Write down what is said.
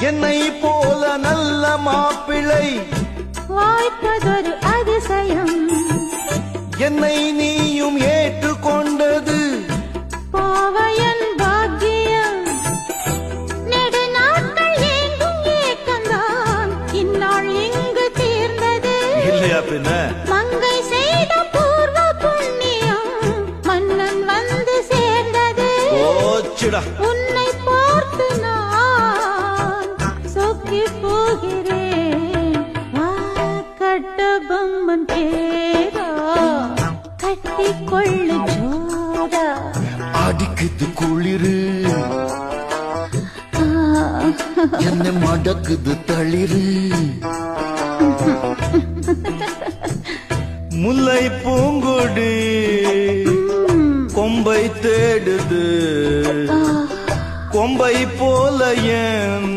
என்னை போல நல்ல மாப்பிள்ளை வாய்ப்பதொரு அதிசயம். என்னை நீயும் ஏற்றுக்கொண்டது பாவையன் பாக்கியம். நெடு நாட்கள் ஏங்கும் ஏக்கந்தான் இந்நாள் இங்கு தீர்ந்தது. இல்லையா பின்ன மங்கை செய்த பூர்வ புண்ணியம் மன்னன் வந்து சேர்ந்தது. ஓச்சுடா உன்னை பார்த்து நான் சொக்கி போகிறேன். கட்டபொம்மன் பேரா கட்டி கொள்ளு ஜோரா. அடிக்குது குளிரு என்ன மடக்குது தளிரு. முல்லை பூங்கொடி கொம்பை தேடுது கொம்பை போல என்